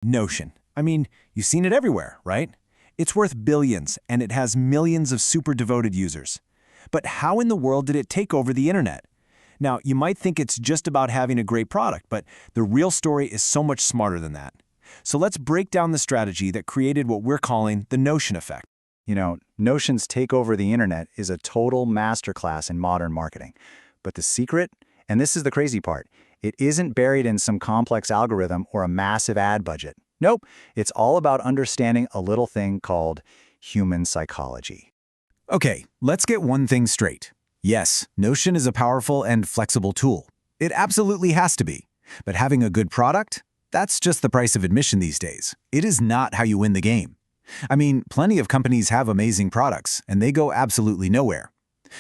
Notion. I mean, you've seen it everywhere, right? It's worth billions, and it has millions of super devoted users. But how in the world did it take over the internet? Now, you might think it's just about having a great product, but the real story is so much smarter than that. So let's break down the strategy that created what we're calling the Notion effect. Notion's take over the internet is a total masterclass in modern marketing. But the secret, and this is the crazy part, it isn't buried in some complex algorithm or a massive ad budget. Nope, it's all about understanding a little thing called human psychology. Okay, let's get one thing straight. Yes, Notion is a powerful and flexible tool. It absolutely has to be. But having a good product? That's just the price of admission these days. It is not how you win the game. I mean, plenty of companies have amazing products, and they go absolutely nowhere.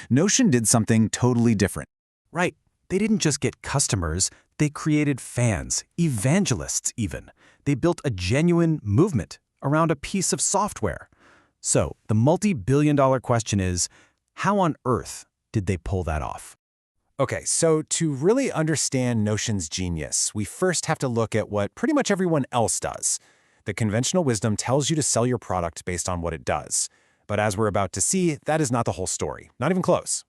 Notion did something totally different. Right. They didn't just get customers, they created fans, evangelists even. They built a genuine movement around a piece of software. So, the multi-billion-dollar question is, how on earth did they pull that off? Okay, so to really understand Notion's genius, we first have to look at what pretty much everyone else does. The conventional wisdom tells you to sell your product based on what it does. But as we're about to see, that is not the whole story, not even close.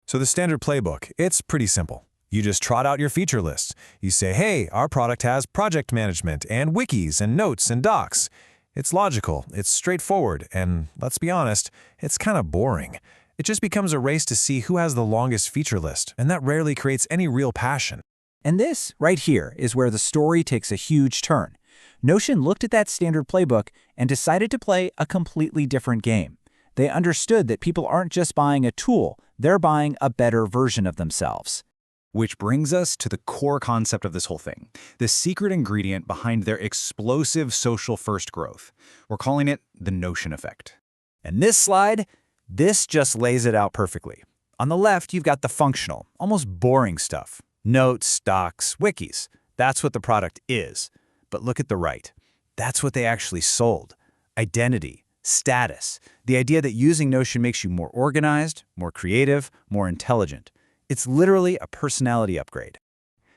So the standard playbook, it's pretty simple. You just trot out your feature list. You say, hey, our product has project management and wikis and notes and docs. It's logical, it's straightforward, and let's be honest, it's kind of boring. It just becomes a race to see who has the longest feature list, and that rarely creates any real passion. And this, right here, is where the story takes a huge turn. Notion looked at that standard playbook and decided to play a completely different game. They understood that people aren't just buying a tool, they're buying a better version of themselves. Which brings us to the core concept of this whole thing, the secret ingredient behind their explosive social-first growth. We're calling it the Notion effect. And this slide, this just lays it out perfectly. On the left, you've got the functional, almost boring stuff. Notes, docs, wikis. That's what the product is. But look at the right. That's what they actually sold. Identity, status, the idea that using Notion makes you more organized, more creative, more intelligent. It's literally a personality upgrade.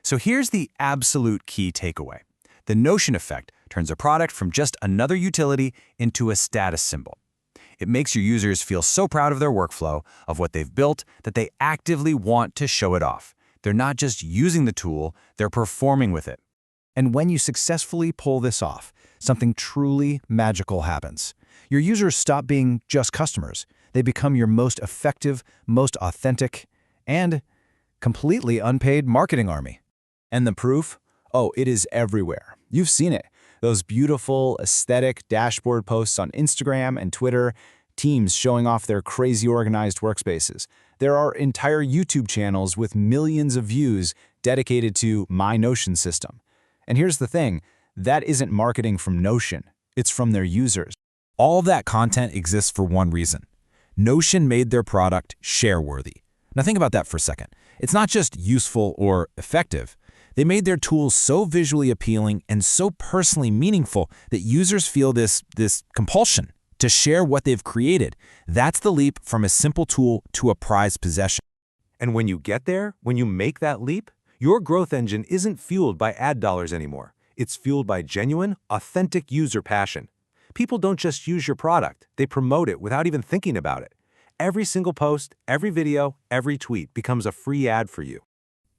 So here's the absolute key takeaway. The Notion effect turns a product from just another utility into a status symbol. It makes your users feel so proud of their workflow, of what they've built, that they actively want to show it off. They're not just using the tool, they're performing with it. And when you successfully pull this off, something truly magical happens. Your users stop being just customers. They become your most effective, most authentic, and completely unpaid marketing army. And the proof? Oh, it is everywhere. You've seen it. Those beautiful, aesthetic dashboard posts on Instagram and Twitter, teams showing off their crazy organized workspaces. There are entire YouTube channels with millions of views dedicated to my Notion system. And here's the thing, that isn't marketing from Notion, it's from their users. All of that content exists for one reason. Notion made their product share-worthy. Now think about that for a second. It's not just useful or effective. They made their tools so visually appealing and so personally meaningful that users feel this compulsion to share what they've created. That's the leap from a simple tool to a prized possession. And when you get there, when you make that leap, your growth engine isn't fueled by ad dollars anymore. It's fueled by genuine, authentic user passion. People don't just use your product, they promote it without even thinking about it. Every single post, every video, every tweet becomes a free ad for you.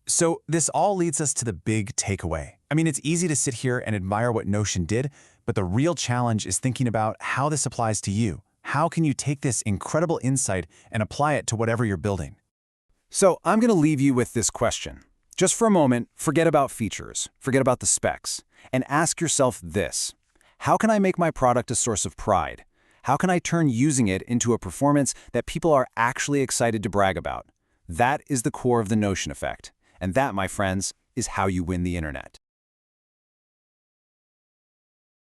So this all leads us to the big takeaway. I mean, it's easy to sit here and admire what Notion did, but the real challenge is thinking about how this applies to you. How can you take this incredible insight and apply it to whatever you're building? So I'm going to leave you with this question. Just for a moment, forget about features, forget about the specs, and ask yourself this. How can I make my product a source of pride? How can I turn using it into a performance that people are actually excited to brag about? That is the core of the Notion effect. And that, my friends, is how you win the internet.